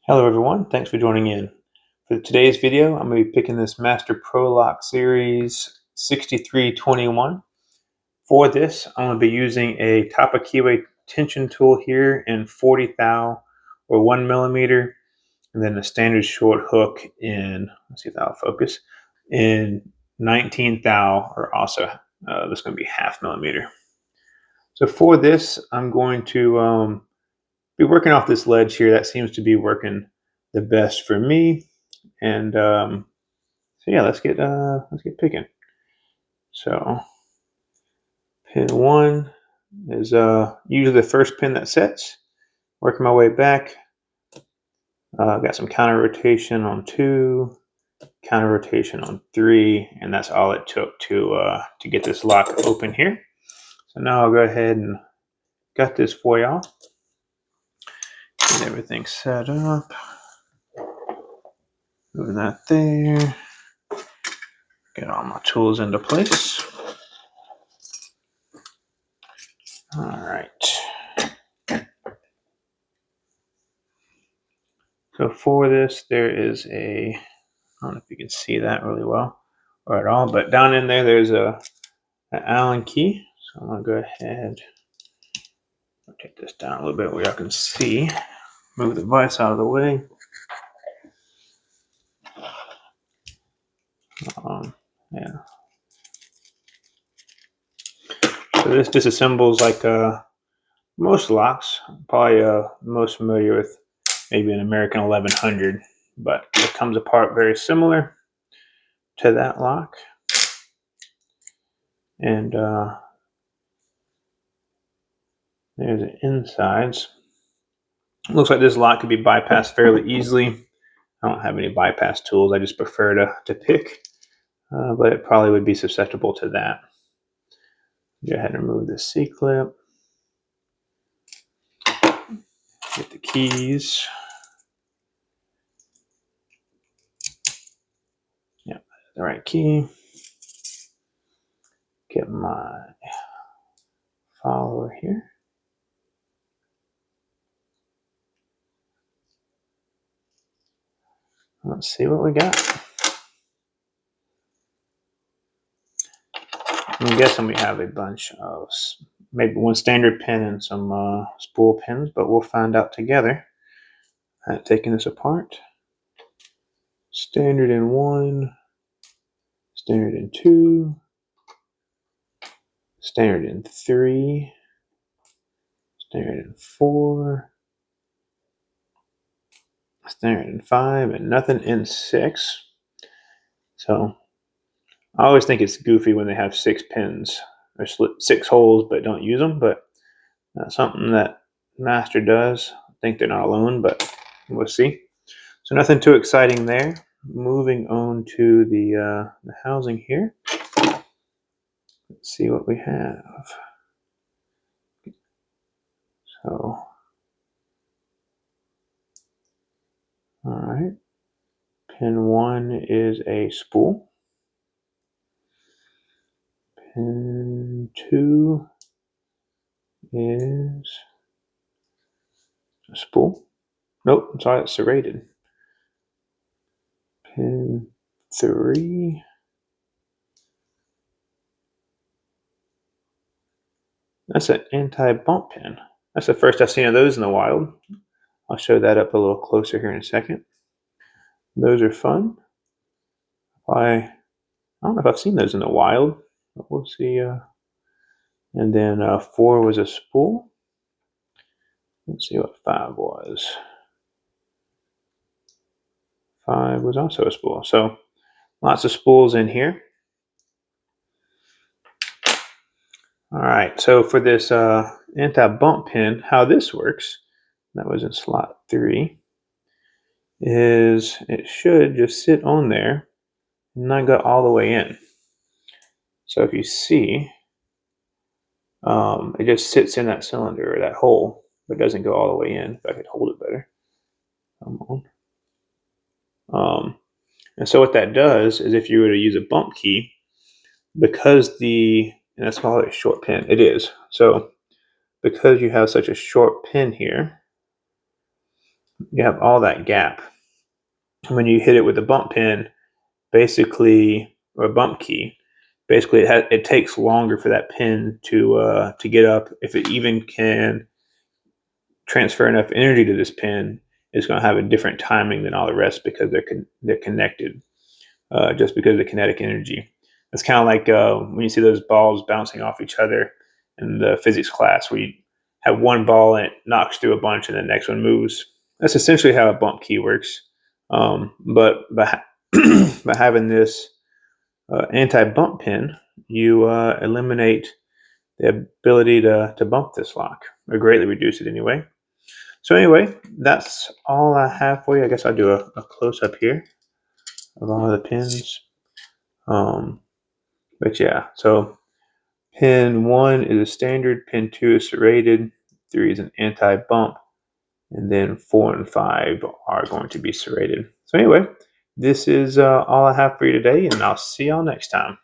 Hello everyone, thanks for joining in. For today's video, I'm going to be picking this Master Pro Lock Series 6321. For this, I'm going to be using a Tapa keyway tension tool here in 40 thou or 1 millimeter, and then a standard short hook in, let's see if that'll focus, in 19 thou or also, this is going to be half millimeter. So for this, I'm going to be working off this ledge here. That seems to be working the best for me. And so yeah, let's get picking. So pin 1 is usually the first pin that sets. Working my way back. Got some counter rotation on 2, counter rotation on 3, and that's all it took to get this lock open here. So now I'll go ahead and gut this for y'all. Get everything set up. Moving that there. Get all my tools into place. All right. So for this, there is I don't know if you can see that really well or at all, but down in there, there's an Allen key. So I'm gonna go ahead, take this down a little bit where y'all can see. Move the vise out of the way. Yeah. So this disassembles like most locks. Probably most familiar with maybe an American 1100, but it comes apart very similar to that lock. And there's the insides. Looks like this lock could be bypassed fairly easily. I don't have any bypass tools. I just prefer to pick, but it probably would be susceptible to that. Go ahead and remove the C-clip. Get the keys. Yep, the right key. Get my follower here. Let's see what we got. I'm guessing we have a bunch of maybe one standard pin and some spool pins, but we'll find out together. Taking this apart. Standard in 1, standard in 2, standard in 3, standard in 4, standard in 5, and nothing in 6. So I always think it's goofy when they have 6 pins or 6 holes but don't use them, but that's something that Master does. I think they're not alone, but we'll see. So nothing too exciting there. Moving on to the housing here. Let's see what we have. So, all right. Pin 1 is a spool. Pin 2 is a spool. Nope, I'm sorry, it's serrated. Pin 3. That's an anti-bump pin. That's the first I've seen of those in the wild. I'll show that up a little closer here in a second. Those are fun. I don't know if I've seen those in the wild, but we'll see. And then 4 was a spool. Let's see what 5 was. 5 was also a spool. So lots of spools in here. All right, so for this anti-bump pin, how this works, that was in slot 3, is it should just sit on there and not go all the way in. So if you see, it just sits in that cylinder or that hole, but doesn't go all the way in. If I could hold it better. Come on. And so what that does is if you were to use a bump key, because and that's called a short pin, it is. So because you have such a short pin here, you have all that gap. When you hit it with a bump pin, basically, or a bump key, basically it takes longer for that pin to get up. If it even can transfer enough energy to this pin, it's going to have a different timing than all the rest because they're connected, just because of the kinetic energy. It's kind of like when you see those balls bouncing off each other in the physics class, where you have one ball and it knocks through a bunch and the next one moves. That's essentially how a bump key works. But by, by having this anti-bump pin, you eliminate the ability to bump this lock, or greatly reduce it anyway. So anyway, that's all I have for you. I guess I'll do a close-up here of all the pins. But yeah, so pin 1 is a standard, pin 2 is serrated, 3 is an anti-bump, and then 4 and 5 are going to be serrated. So anyway, this is all I have for you today, and I'll see y'all next time.